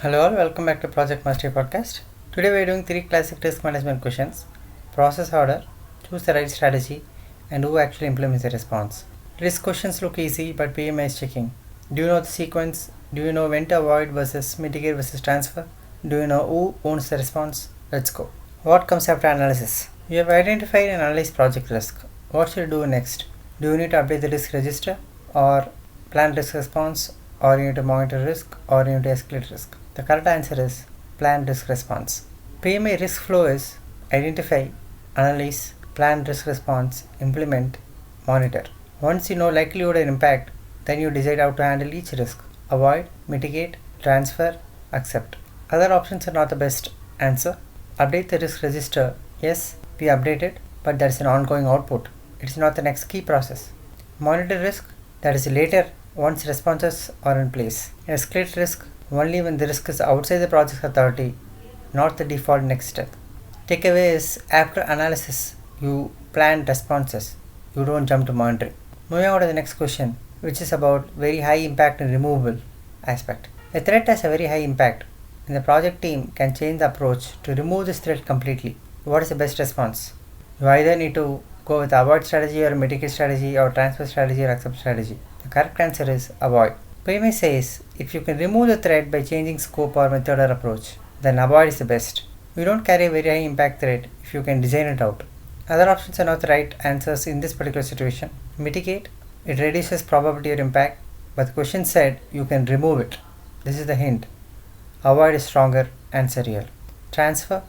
Hello all, welcome back to Project Mastery Podcast. Today we are doing 3 classic risk management questions: process order, choose the right strategy, and who actually implements the response. Risk questions look easy, but PMI is checking. Do you know the sequence? Do you know when to avoid versus mitigate versus transfer? Do you know who owns the response? Let's go. What comes after analysis? You have identified and analyzed project risk. What should you do next? Do you need to update the risk register, or plan risk response, or you need to monitor risk, or you need to escalate risk? The correct answer is plan risk response. PMI risk flow is identify, analyze, plan risk response, implement, monitor. Once you know likelihood and impact, then you decide how to handle each risk: avoid, mitigate, transfer, accept. Other options are not the best answer. Update the risk register. Yes, we update it, but there is an ongoing output. It is not the next key process. Monitor risk, that is later once responses are in place. Escalate risk only when the risk is outside the project authority, not the default next step. Takeaway is after analysis, you plan responses. You don't jump to monitoring. Moving on to the next question, which is about very high impact and removable aspect. A threat has a very high impact, and the project team can change the approach to remove this threat completely. What is the best response? You either need to go with avoid strategy or mitigate strategy or transfer strategy or accept strategy. The correct answer is avoid. PMI says if you can remove the threat by changing scope or method or approach, then avoid is the best. You don't carry a very high impact threat if you can design it out. Other options are not the right answers in this particular situation. Mitigate, it reduces probability or impact, but the question said you can remove it. This is the hint. Avoid is stronger, answer real. Transfer,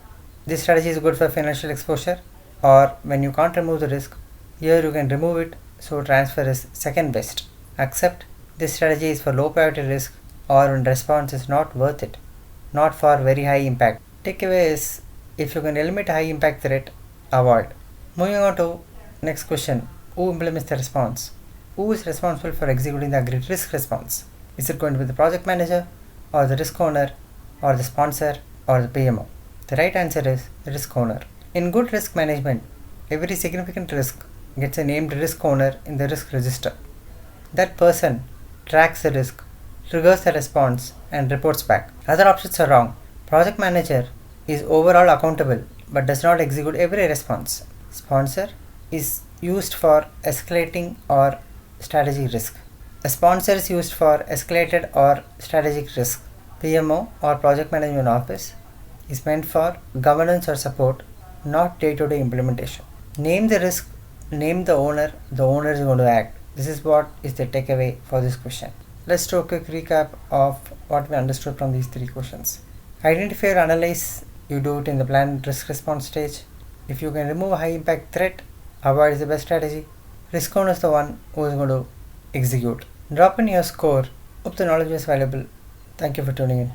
this strategy is good for financial exposure or when you can't remove the risk. Here you can remove it, so transfer is second best. Accept, this strategy is for low priority risk or when response is not worth it, not for very high impact. Takeaway is if you can eliminate high impact threat, avoid. Moving on to next question, who implements the response? Who is responsible for executing the agreed risk response? Is it going to be the project manager or the risk owner or the sponsor or the PMO? The right answer is the risk owner. In good risk management, every significant risk gets a named risk owner in the risk register. That person tracks the risk, triggers the response, and reports back. Other options are wrong. Project manager is overall accountable but does not execute every response. Sponsor is used for escalating or strategic risk. A sponsor is used for escalated or strategic risk. PMO or project management office is meant for governance or support, not day-to-day implementation. Name the risk, name the owner is going to act. This is what is the takeaway for this question. Let's do a quick recap of what we understood from these 3 questions. Identify or analyze, you do it in the planned risk response stage. If you can remove a high impact threat, avoid is the best strategy. Risk owner is the one who is going to execute. Drop in your score. Hope the knowledge was valuable. Thank you for tuning in.